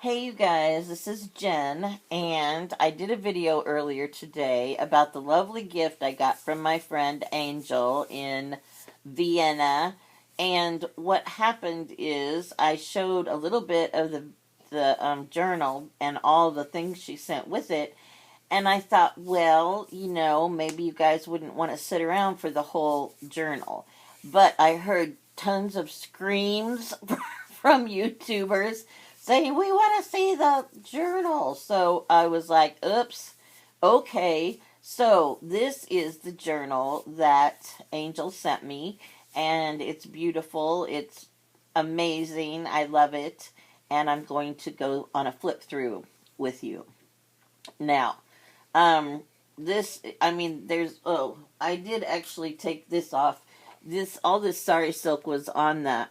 Hey you guys, this is Jen, and I did a video earlier today about the lovely gift I got from my friend Angel in Vienna. And what happened is I showed a little bit of the journal and all the things she sent with it, and I thought, well, maybe you guys wouldn't want to sit around for the whole journal. But I heard tons of screams from YouTubers saying, we want to see the journal. So I was like, oops, okay. So this is the journal that Angel sent me, and it's beautiful. It's amazing. I love it. And I'm going to go on a flip through with you. Now, um, I did actually take this off. All this sari silk was on the,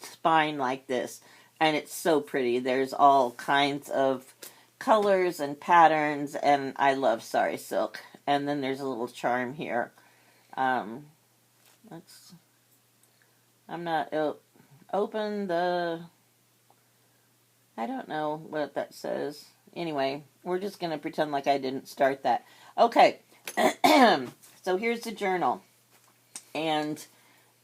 spine like this, and it's so pretty. There's all kinds of colors and patterns, and I love sari silk. And then there's a little charm here. Um, let's, I'm not, open the, I don't know what that says. Anyway, we're just going to pretend like I didn't start that. Okay, so here's the journal. And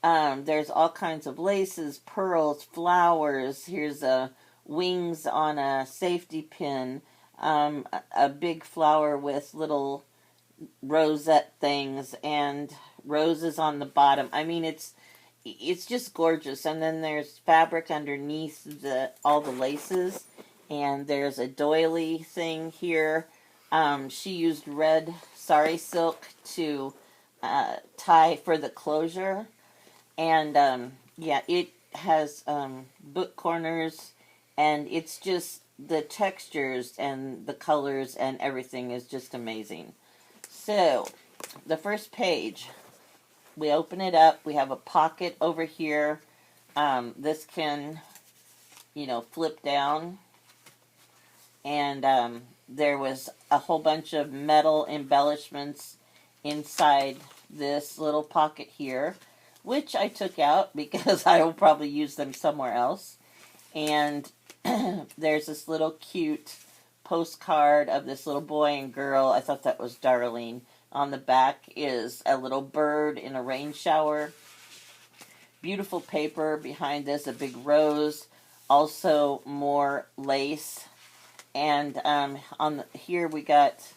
there's all kinds of laces, pearls, flowers. Here's wings on a safety pin. A big flower with little rosette things and roses on the bottom. I mean, it's just gorgeous. And then there's fabric underneath all the laces, and there's a doily thing here. She used red sari silk to tie for the closure, and yeah, it has book corners, and it's just the textures and the colors and everything is just amazing. So the first page, we open it up. We have a pocket over here. This can, flip down. And there was a whole bunch of metal embellishments inside this little pocket here, which I took out because I will probably use them somewhere else. And there's this little cute postcard of this little boy and girl. I thought that was darling. On the back is a little bird in a rain shower. Beautiful paper behind this, a big rose. Also more lace. And here we got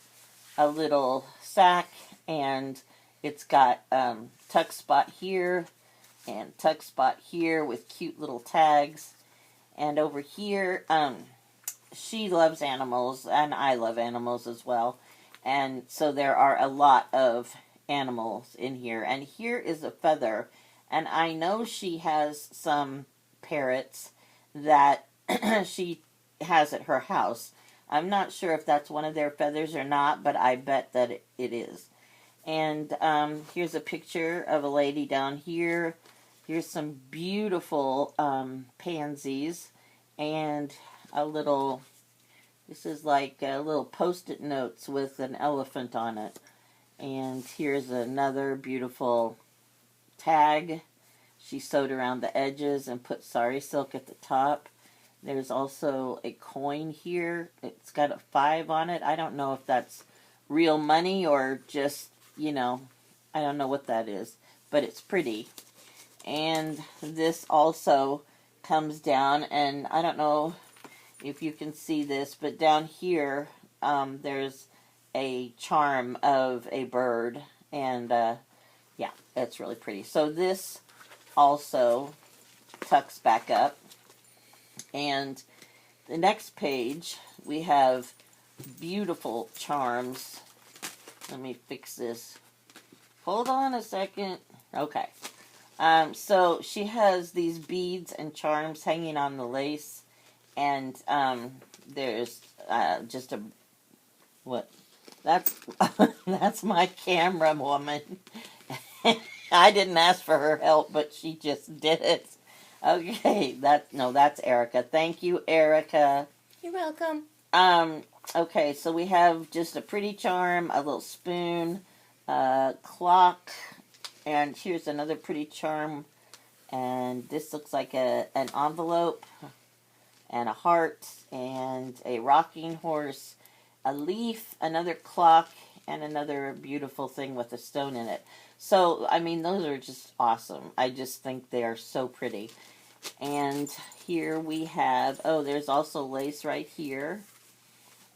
a little sack, and it's got tuck spot here and tuck spot here with cute little tags. And over here, she loves animals, and I love animals as well. And so there are a lot of animals in here. And here is a feather. And I know she has some parrots that she has at her house. I'm not sure if that's one of their feathers or not, but I bet that it is. And here's a picture of a lady down here. Here's some beautiful pansies and this is like a little post-it notes with an elephant on it. And here's another beautiful tag. She sewed around the edges and put sari silk at the top. There's also a coin here. It's got a 5 on it. I don't know if that's real money or just, I don't know what that is. But it's pretty. And this also comes down, and I don't know if you can see this, but down here there's a charm of a bird. And, yeah, that's really pretty. So this also tucks back up. And the next page, we have beautiful charms. Let me fix this. Hold on a second. Okay. So she has these beads and charms hanging on the lace. And there's just a... What? That's my camera woman. I didn't ask for her help, but she just did it. Okay, that's Erica. Thank you, Erica. You're welcome. Okay, so we have just a pretty charm, a little spoon, a clock, and here's another pretty charm, and this looks like an envelope. and a heart, and a rocking horse, a leaf, another clock, and another beautiful thing with a stone in it. So, I mean, those are just awesome. I just think they are so pretty. And here we have, oh, there's also lace right here.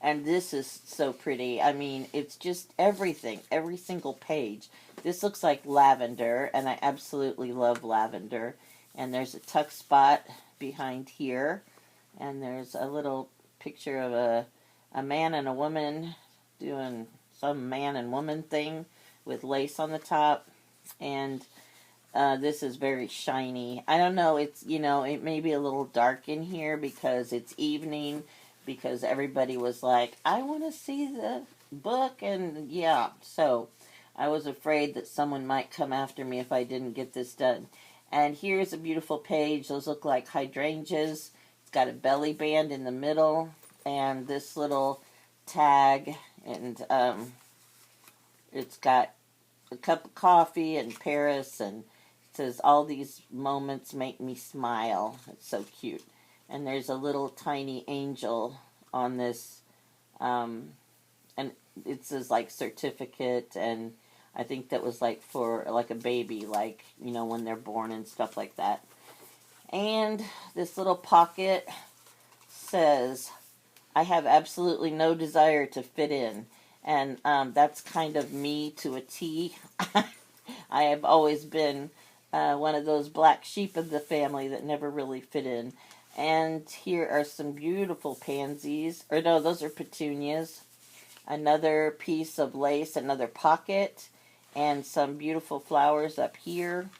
And this is so pretty. I mean, it's just everything, every single page. This looks like lavender, and I absolutely love lavender. And there's a tuck spot behind here. And there's a little picture of a man and a woman doing some man and woman thing with lace on the top. And this is very shiny. I don't know, it's, you know, it may be a little dark in here because it's evening, because everybody was like, I want to see the book, and yeah, so I was afraid that someone might come after me if I didn't get this done. And here's a beautiful page. Those look like hydrangeas. It's got a belly band in the middle, and this little tag, and it's got a cup of coffee and Paris, and it says, all these moments make me smile. It's so cute. And there's a little tiny angel on this, and it says like certificate, and I think that was like for like a baby, like, you know, when they're born and stuff like that. And this little pocket says, I have absolutely no desire to fit in. And that's kind of me to a T. I have always been one of those black sheep of the family that never really fit in. And here are some beautiful pansies. Or no, those are petunias. Another piece of lace, another pocket, and some beautiful flowers up here.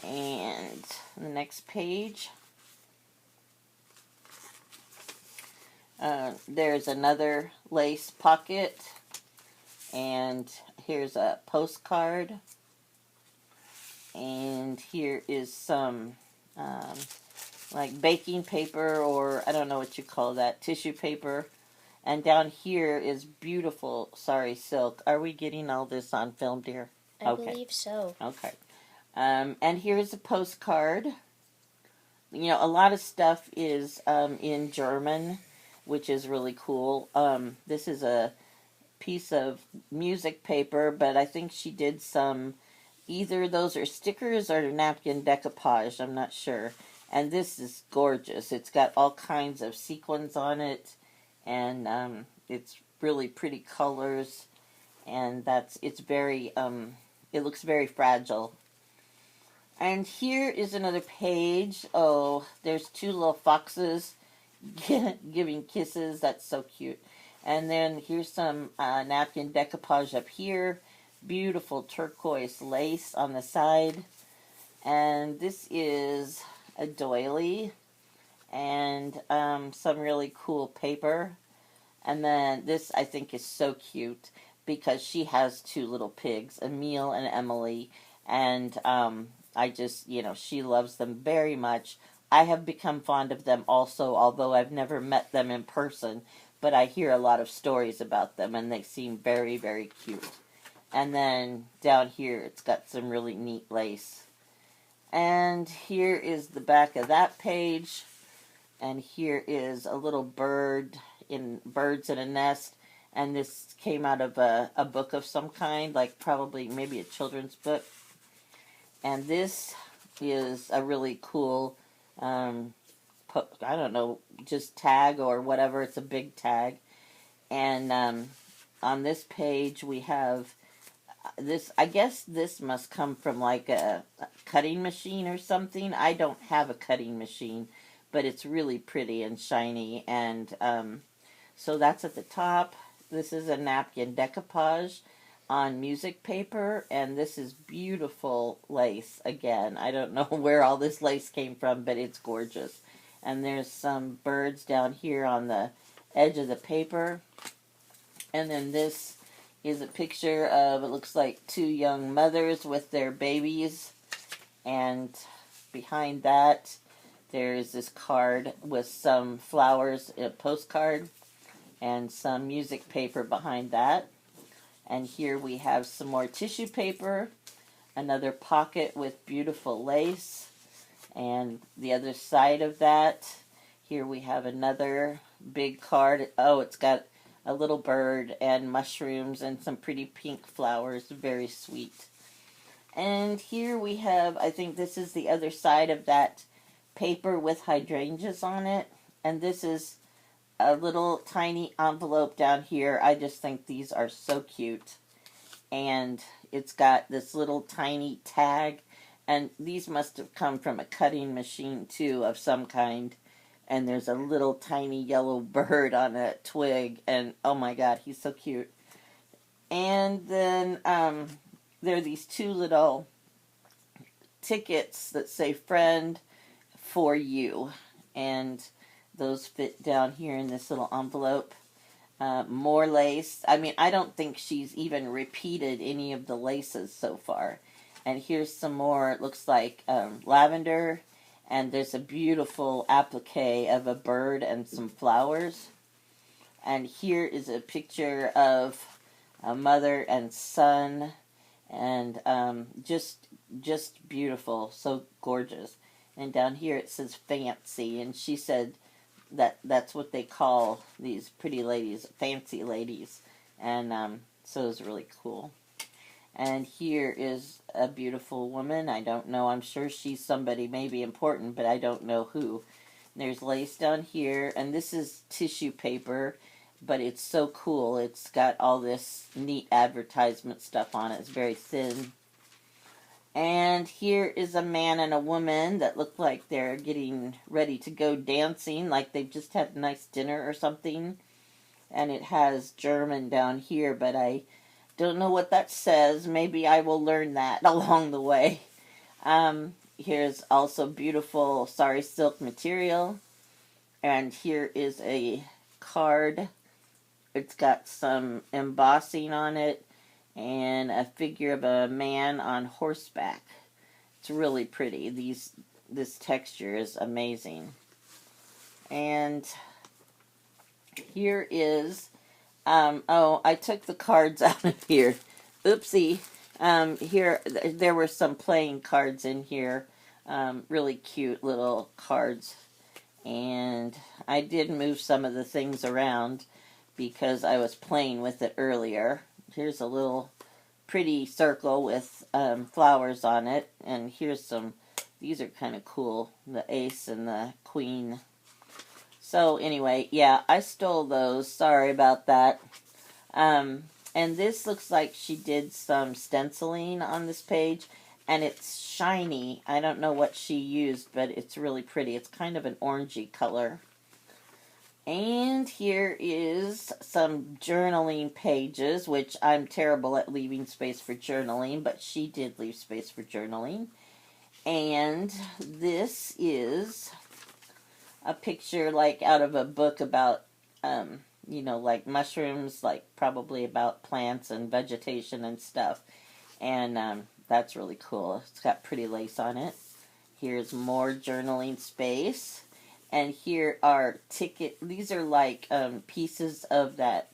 And the next page, there's another lace pocket, and here's a postcard, and here is some like baking paper, or I don't know what you call that, tissue paper. And down here is beautiful sari silk. Are we getting all this on film, dear? I believe so. Okay. And here's a postcard. You know, a lot of stuff is in German, which is really cool. This is a piece of music paper, but I think she did some, either those are stickers or napkin decoupage, I'm not sure. And this is gorgeous. It's got all kinds of sequins on it, and it's really pretty colors, and it's very, it looks very fragile. And here is another page. Oh, there's two little foxes giving kisses. That's so cute. And then here's some napkin decoupage up here. Beautiful turquoise lace on the side. And this is a doily. And some really cool paper. And then this, I think, is so cute because she has two little pigs, Emile and Emily. And I just, you know, she loves them very much. I have become fond of them also, although I've never met them in person. But I hear a lot of stories about them, and they seem very, very cute. And then down here, it's got some really neat lace. And here is the back of that page. And here is a little bird in Birds in a Nest. And this came out of a book of some kind, like probably maybe a children's book. And this is a really cool, I don't know, just tag or whatever. It's a big tag. And on this page we have this, I guess this must come from like a cutting machine or something. I don't have a cutting machine, but it's really pretty and shiny. And so that's at the top. This is a napkin decoupage on music paper, and this is beautiful lace. Again, I don't know where all this lace came from, but it's gorgeous. And there's some birds down here on the edge of the paper. And then this is a picture of, it looks like two young mothers with their babies. And behind that, there's this card with some flowers, a postcard, and some music paper behind that. And here we have some more tissue paper, another pocket with beautiful lace, and the other side of that, Here we have another big card. Oh, it's got a little bird and mushrooms and some pretty pink flowers. Very sweet. And here we have, I think this is the other side of that paper with hydrangeas on it. And this is a little tiny envelope down here. I just think these are so cute. And it's got this little tiny tag. And these must have come from a cutting machine, too, of some kind. And there's a little tiny yellow bird on a twig. And, oh my God, he's so cute. And then there are these two little tickets that say friend for you. And those fit down here in this little envelope. More lace. I mean, I don't think she's even repeated any of the laces so far. And here's some more, it looks like lavender. And there's a beautiful applique of a bird and some flowers. And here is a picture of a mother and son. And just beautiful, so gorgeous. And down here it says fancy. And she said that's what they call these pretty ladies, fancy ladies. And so it was really cool. And here is a beautiful woman. I don't know. I'm sure she's somebody maybe important, but I don't know who. There's lace down here. And this is tissue paper, but it's so cool. It's got all this neat advertisement stuff on it. It's very thin. And here is a man and a woman that look like they're getting ready to go dancing, like they've just had a nice dinner or something. And it has German down here, but I don't know what that says. Maybe I will learn that along the way. Here's also beautiful sari silk material. And here is a card. It's got some embossing on it and a figure of a man on horseback. It's really pretty. This texture is amazing. And here is oh, I took the cards out of here. Oopsie. Here, there were some playing cards in here. Really cute little cards. And I did move some of the things around because I was playing with it earlier. Here's a little pretty circle with flowers on it. And here's some, these are kind of cool. The ace and the queen. So anyway, yeah, I stole those. Sorry about that. And this looks like she did some stenciling on this page. And it's shiny. I don't know what she used, but it's really pretty. It's kind of an orangey color. And here is some journaling pages, which I'm terrible at leaving space for journaling, but she did leave space for journaling. And this is a picture like out of a book about, you know, like mushrooms, like probably about plants and vegetation and stuff. And that's really cool. It's got pretty lace on it. Here's more journaling space. And here are these are like pieces of that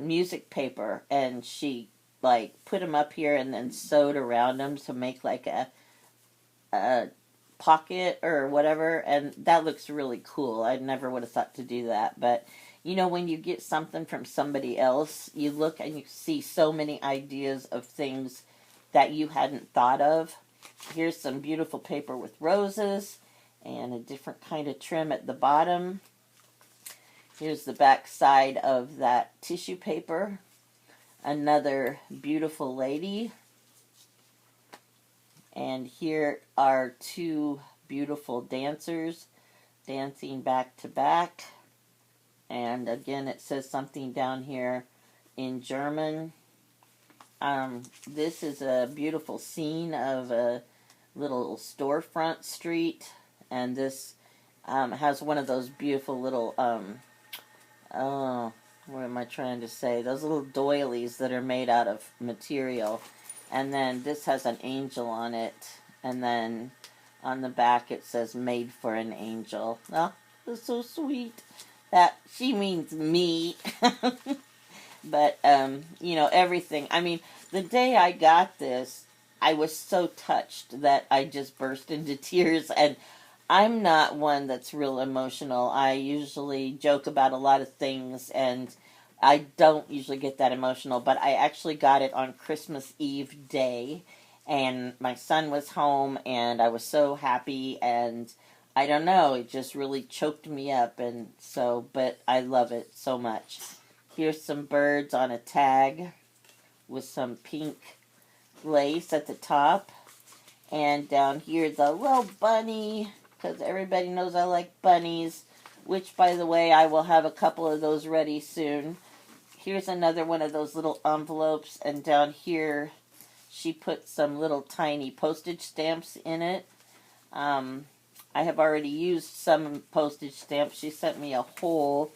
music paper. And she like put them up here and then sewed around them to make like a pocket or whatever, and that looks really cool. I never would have thought to do that, but you know, when you get something from somebody else, you look and you see so many ideas of things that you hadn't thought of. Here's some beautiful paper with roses and a different kind of trim at the bottom. Here's the back side of that tissue paper. Another beautiful lady. And here are two beautiful dancers dancing back to back. And again, it says something down here in German. This is a beautiful scene of a little storefront street. And this has one of those beautiful little, oh, what am I trying to say? Those little doilies that are made out of material. And then this has an angel on it. And then on the back it says made for an angel. Oh, that's so sweet. That she means me. But, you know, everything. I mean, the day I got this, I was so touched that I just burst into tears. And I'm not one that's real emotional. I usually joke about a lot of things, and I don't usually get that emotional, but I actually got it on Christmas Eve day, and my son was home, and I was so happy, and I don't know, it just really choked me up, and so, but I love it so much. Here's some birds on a tag with some pink lace at the top. And down here, the little bunny, because everybody knows I like bunnies, which, by the way, I will have a couple of those ready soon. Here's another one of those little envelopes, and down here, she put some little tiny postage stamps in it. I have already used some postage stamps. She sent me a whole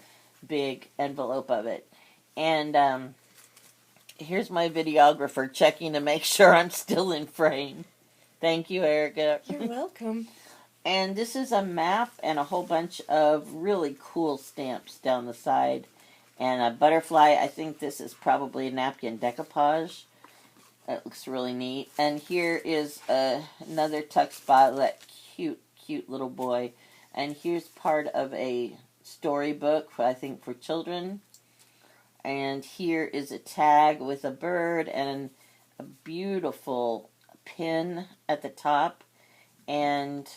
big envelope of it. And here's my videographer checking to make sure I'm still in frame. Thank you, Erica. You're welcome. And this is a map and a whole bunch of really cool stamps down the side. And a butterfly. I think this is probably a napkin decoupage. It looks really neat. And here is another tuck spot, that cute, cute little boy. And here's part of a storybook, I think, for children. And here is a tag with a bird and a beautiful pin at the top. And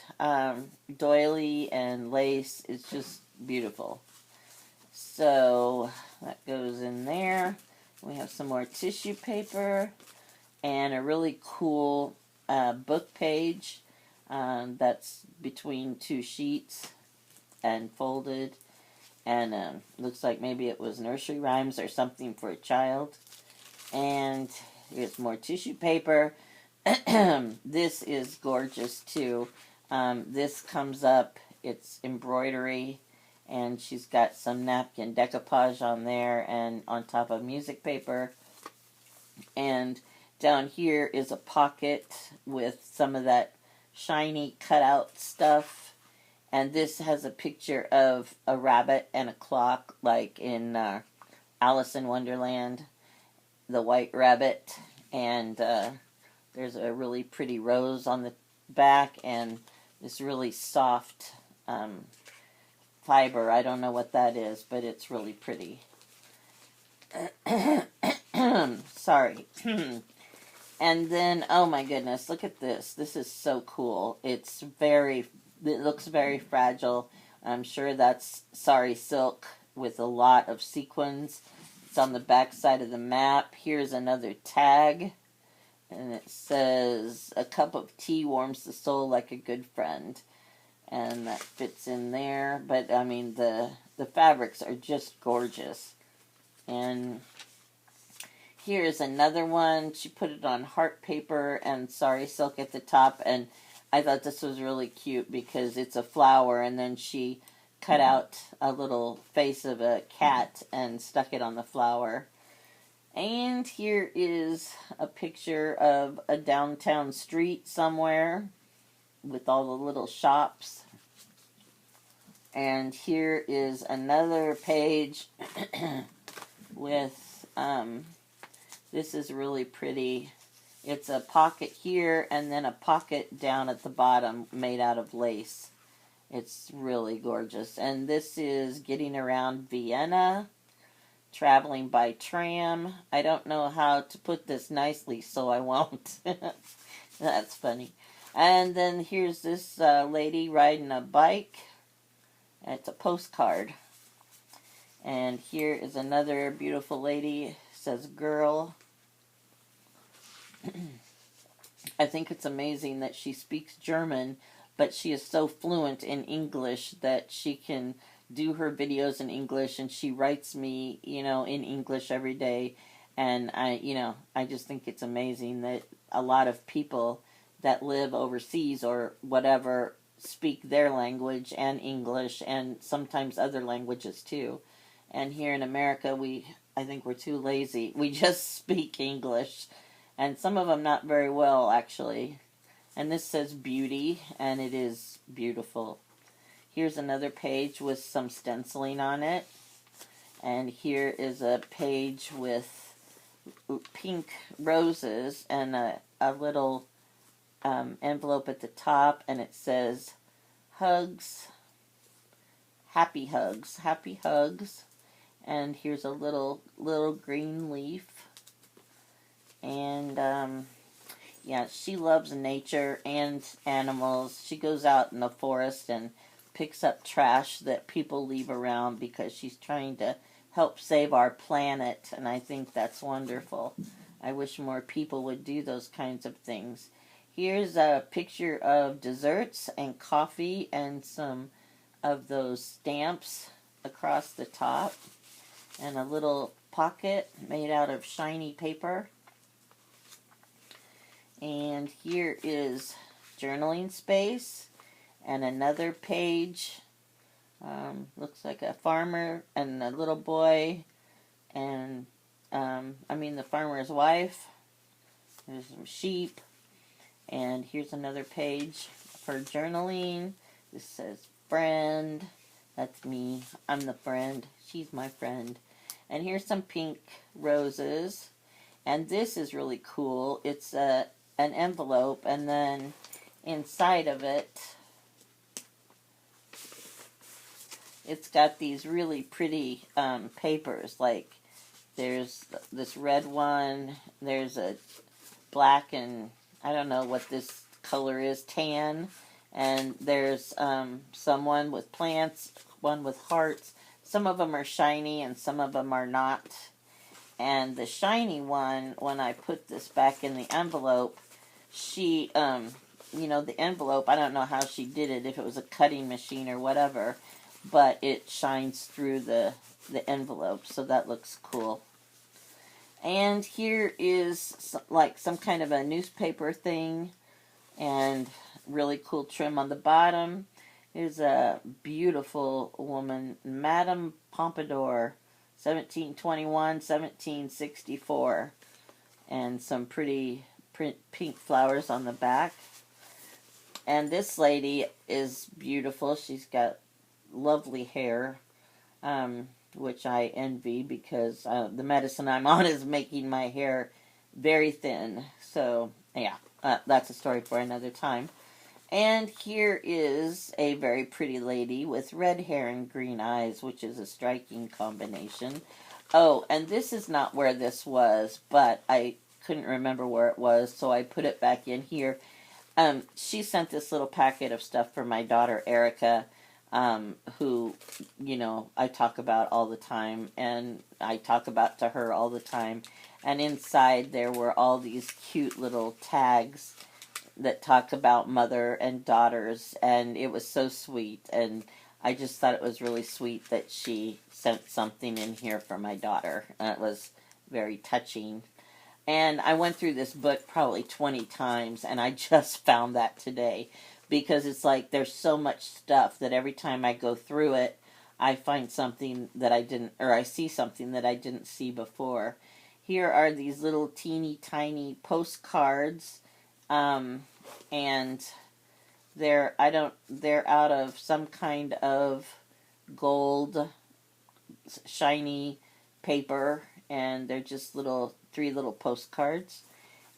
doily and lace. It's just beautiful. So that goes in there. We have some more tissue paper and a really cool book page that's between two sheets and folded. And looks like maybe it was nursery rhymes or something for a child. And here's more tissue paper. This is gorgeous too. This comes up, it's embroidery, and she's got some napkin decoupage on there and on top of music paper. And down here is a pocket with some of that shiny cutout stuff. And this has a picture of a rabbit and a clock, like in Alice in Wonderland, the white rabbit. And there's a really pretty rose on the back and this really soft fiber. I don't know what that is, but it's really pretty. Sorry. And then, oh my goodness, look at this. This is so cool. It looks very fragile. I'm sure that's sari silk with a lot of sequins. It's on the back side of the map. Here's another tag. And it says, a cup of tea warms the soul like a good friend. And that fits in there. But, I mean, the fabrics are just gorgeous. And here's another one. She put it on heart paper and sari silk at the top. And I thought this was really cute because it's a flower. And then she cut out a little face of a cat and stuck it on the flower. And here is a picture of a downtown street somewhere with all the little shops. And here is another page with, this is really pretty. It's a pocket here and then a pocket down at the bottom made out of lace. It's really gorgeous. And this is getting around Vienna. Traveling by tram. I don't know how to put this nicely, so I won't. That's funny. And then here's this lady riding a bike. It's a postcard. And here is another beautiful lady. It says girl. I think it's amazing that she speaks German, but she is so fluent in English that she can do her videos in English, and she writes me, in English every day. And I just think it's amazing that a lot of people that live overseas or whatever speak their language and English and sometimes other languages too. And here in America, I think we're too lazy. We just speak English, and some of them not very well, actually. And this says beauty, and it is beautiful. Here's another page with some stenciling on it. And here is a page with pink roses and a little envelope at the top. And it says, hugs, happy hugs. And here's a little green leaf. And yeah, she loves nature and animals. She goes out in the forest and picks up trash that people leave around because she's trying to help save our planet, and I think that's wonderful. I wish more people would do those kinds of things. Here's a picture of desserts and coffee and some of those stamps across the top, and a little pocket made out of shiny paper. And here is journaling space and another page. Looks like a farmer and a little boy, and the farmer's wife. There's some sheep. And here's another page for journaling. This says friend. That's me. I'm the friend. She's my friend. And here's some pink roses. And this is really cool. It's an envelope, and then inside of it, it's got these really pretty papers. Like, there's this red one. There's a black and I don't know what this color is, tan. And there's someone with plants, one with hearts. Some of them are shiny and some of them are not. And the shiny one, when I put this back in the envelope, she, the envelope, I don't know how she did it, if it was a cutting machine or whatever, but it shines through the envelope, so that looks cool. And here is like some kind of a newspaper thing, and really cool trim on the bottom. Here's a beautiful woman, Madame Pompadour, 1721, 1764, and some pretty pink flowers on the back. And this lady is beautiful. She's got lovely hair, which I envy because the medicine I'm on is making my hair very thin. So, yeah, that's a story for another time. And here is a very pretty lady with red hair and green eyes, which is a striking combination. Oh, and this is not where this was, but I couldn't remember where it was, so I put it back in here. She sent this little packet of stuff for my daughter, Erica, who, I talk about all the time, and I talk about to her all the time. And inside there were all these cute little tags that talk about mother and daughters, and it was so sweet, and I just thought it was really sweet that she sent something in here for my daughter. It was very touching. And I went through this book probably 20 times, and I just found that today, because it's like there's so much stuff that every time I go through it, I find something that I didn't, or I see something that I didn't see before. Here are these little teeny tiny postcards, and they're out of some kind of gold shiny paper, and they're just three little postcards.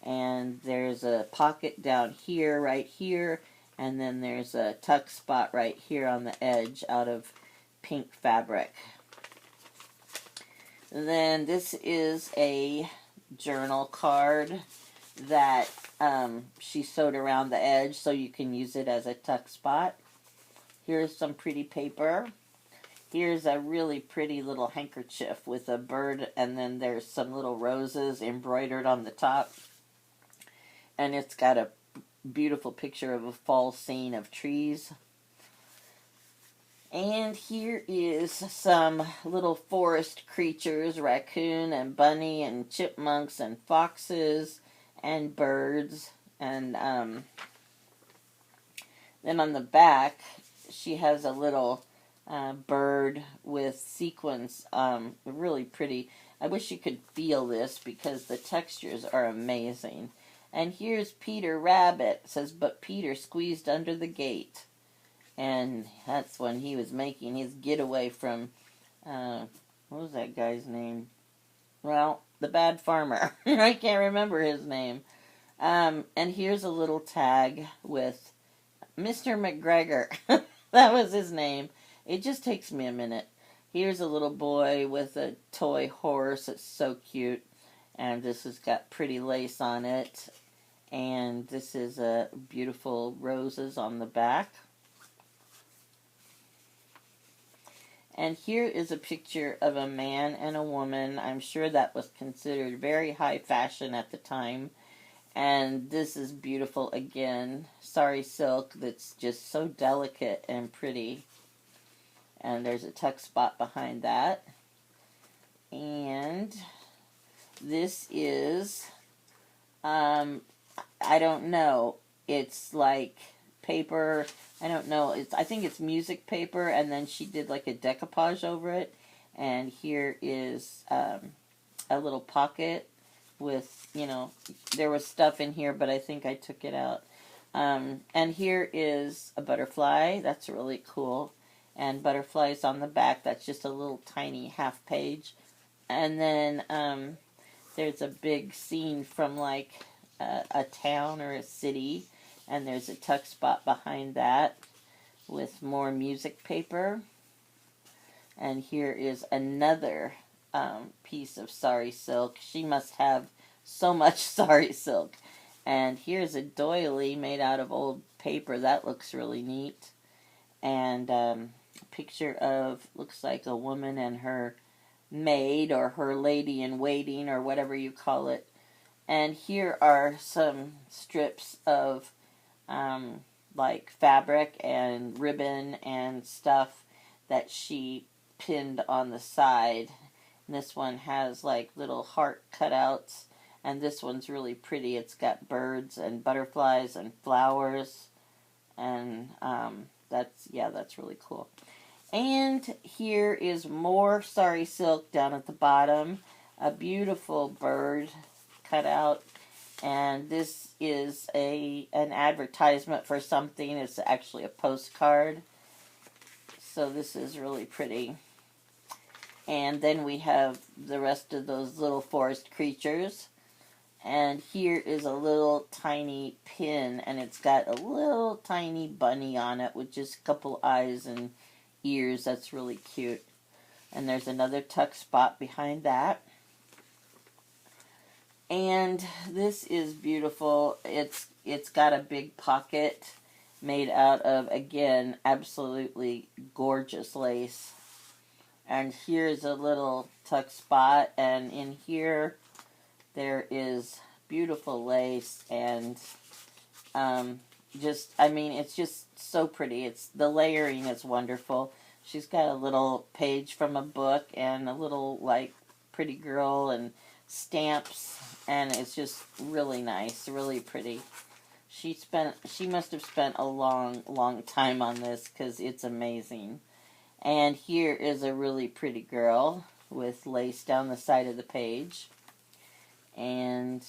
And there's a pocket down here, right here, and then there's a tuck spot right here on the edge out of pink fabric. Then this is a journal card that she sewed around the edge so you can use it as a tuck spot. Here's some pretty paper. Here's a really pretty little handkerchief with a bird, and then there's some little roses embroidered on the top. And it's got a beautiful picture of a fall scene of trees. And here is some little forest creatures, raccoon and bunny and chipmunks and foxes and birds. And then on the back, she has a little bird with sequins, really pretty. I wish you could feel this because the textures are amazing. And here's Peter Rabbit. It says, but Peter squeezed under the gate. And that's when he was making his getaway from, what was that guy's name? Well, the bad farmer. I can't remember his name. And here's a little tag with Mr. McGregor. That was his name. It just takes me a minute. Here's a little boy with a toy horse. It's so cute. And this has got pretty lace on it. And this is beautiful roses on the back. And here is a picture of a man and a woman. I'm sure that was considered very high fashion at the time. And this is beautiful again. Sari silk that's just so delicate and pretty. And there's a tuck spot behind that. And this is, I don't know. It's like paper. I don't know. I think it's music paper, and then she did like a decoupage over it. And here is a little pocket with, there was stuff in here, but I think I took it out. And here is a butterfly. That's really cool. And butterflies on the back. That's just a little tiny half page. And then there's a big scene from like a town or a city. And there's a tuck spot behind that with more music paper. And here is another piece of sari silk. She must have so much sari silk. And here's a doily made out of old paper. That looks really neat. And a picture of, looks like a woman and her maid or her lady in waiting or whatever you call it. And here are some strips of like fabric and ribbon and stuff that she pinned on the side. And this one has like little heart cutouts, and this one's really pretty. It's got birds and butterflies and flowers, and that's really cool. And here is more sari silk down at the bottom, a beautiful bird cut out. And this is an advertisement for something. It's actually a postcard. So this is really pretty. And then we have the rest of those little forest creatures. And here is a little tiny pin, and it's got a little tiny bunny on it with just a couple eyes and ears. That's really cute. And there's another tuck spot behind that. And this is beautiful. It's got a big pocket made out of, again, absolutely gorgeous lace. And here's a little tuck spot, and in here there is beautiful lace, and it's just so pretty. The layering is wonderful. She's got a little page from a book and a little like pretty girl and stamps, and it's just really nice, really pretty. She must have spent a long time on this because it's amazing. And here is a really pretty girl with lace down the side of the page. And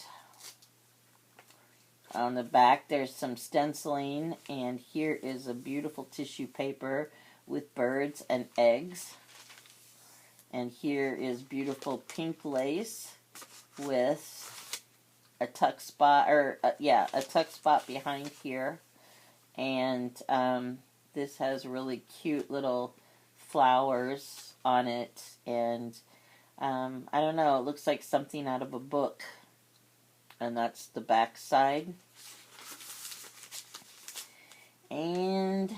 on the back there's some stenciling, and here is a beautiful tissue paper with birds and eggs. And here is beautiful pink lace with a tuck spot, a tuck spot behind here. And this has really cute little flowers on it, and I don't know, it looks like something out of a book. And that's the back side. And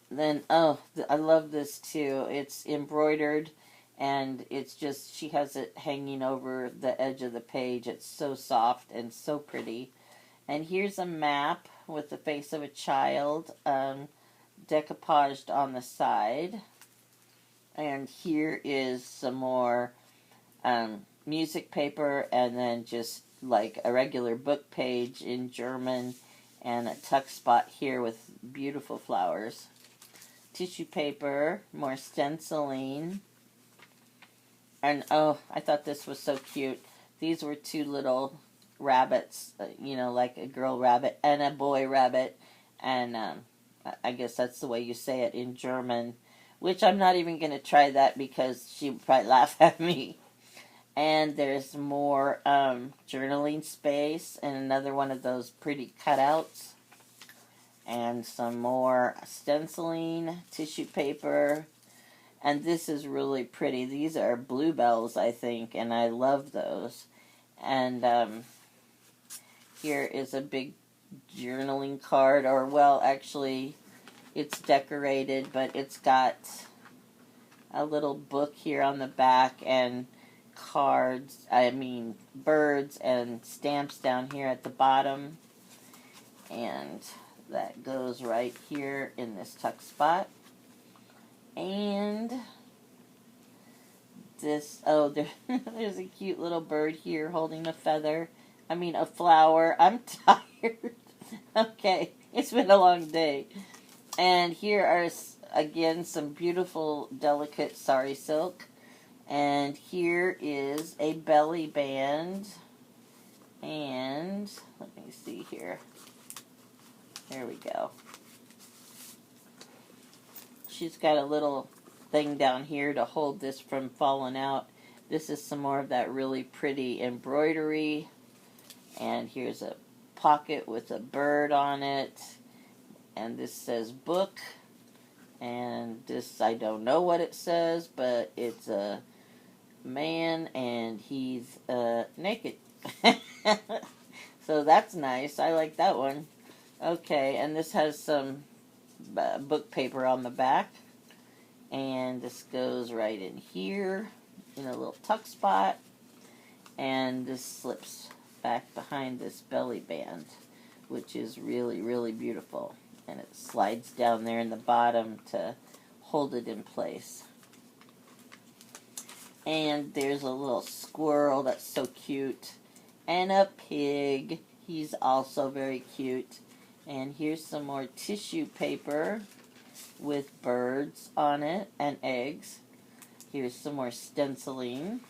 then, I love this too. It's embroidered, and it's just, she has it hanging over the edge of the page. It's so soft and so pretty. And here's a map with the face of a child, decoupaged on the side. And here is some more music paper, and then just like a regular book page in German, and a tuck spot here with beautiful flowers. Tissue paper, more stenciling. And I thought this was so cute. These were two little rabbits, like a girl rabbit and a boy rabbit. And I guess that's the way you say it in German, which I'm not even going to try that because she would probably laugh at me. And there's more journaling space and another one of those pretty cutouts. and some more stenciling, tissue paper, and this is really pretty. These are bluebells, I think, and I love those. And here is a big journaling card, or well, actually, it's decorated, but it's got a little book here on the back and birds and stamps down here at the bottom. And that goes right here in this tuck spot. And this, there's a cute little bird here holding a flower. I'm tired. Okay, it's been a long day. And here are, again, some beautiful, delicate sari silk. And here is a belly band. And, let me see here. There we go. She's got a little thing down here to hold this from falling out. This is some more of that really pretty embroidery. And here's a pocket with a bird on it. And this says book. And this, I don't know what it says, but it's a man and he's naked. So that's nice. I like that one. Okay, and this has some book paper on the back. And this goes right in here in a little tuck spot. And this slips back behind this belly band, which is really, really beautiful. And it slides down there in the bottom to hold it in place. And there's a little squirrel that's so cute. And a pig. He's also very cute. And here's some more tissue paper with birds on it and eggs. Here's some more stenciling.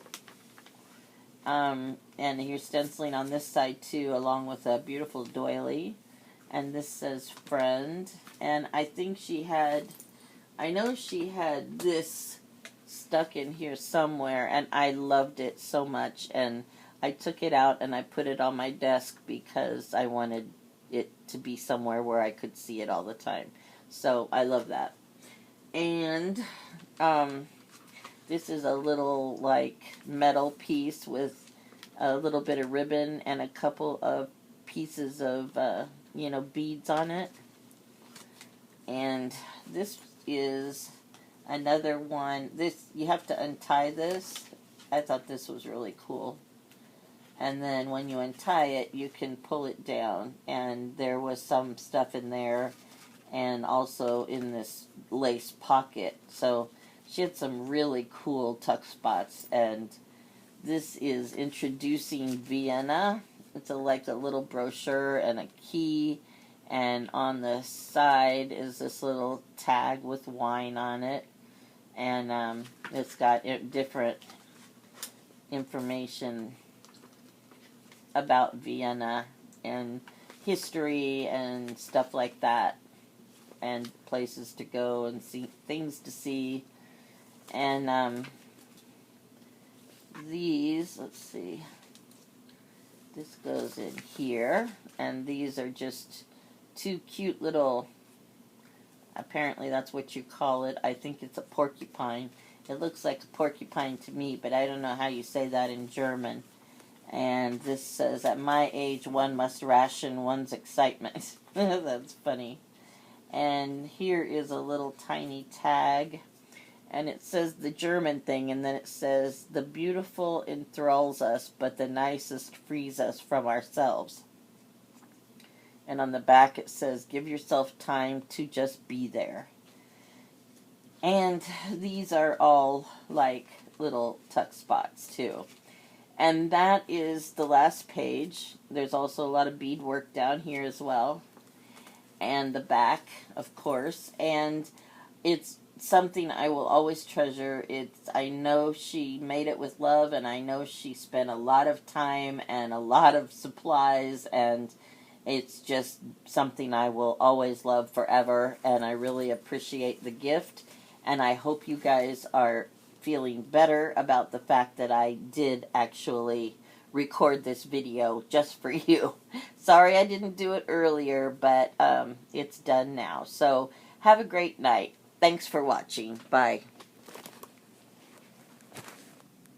And here's stenciling on this side too, along with a beautiful doily. And this says friend. And I think I know she had this stuck in here somewhere, and I loved it so much. And I took it out and I put it on my desk because I wanted it to be somewhere where I could see it all the time. So I love that. And this is a little like metal piece with a little bit of ribbon and a couple of pieces of beads on it. And this is another one. This, you have to untie this. I thought this was really cool. And then when you untie it, you can pull it down. And there was some stuff in there, and also in this lace pocket. So she had some really cool tuck spots. And this is Introducing Vienna. It's like a little brochure and a key. And on the side is this little tag with wine on it. And it's got different information about Vienna and history and stuff like that, and places to go and see, things to see. And these, let's see, this goes in here, and these are just two cute little, apparently that's what you call it. I think it's a porcupine. It looks like a porcupine to me, but I don't know how you say that in German. And this says, at my age, one must ration one's excitement. That's funny. And here is a little tiny tag. And it says the German thing, and then it says, the beautiful enthralls us, but the nicest frees us from ourselves. And on the back it says, give yourself time to just be there. And these are all like little tuck spots too. And that is the last page. There's also a lot of beadwork down here as well. And the back, of course. And it's something I will always treasure. I know she made it with love, and I know she spent a lot of time and a lot of supplies, and it's just something I will always love forever, and I really appreciate the gift. And I hope you guys are feeling better about the fact that I did actually record this video just for you. Sorry I didn't do it earlier, but it's done now. So have a great night. Thanks for watching. Bye.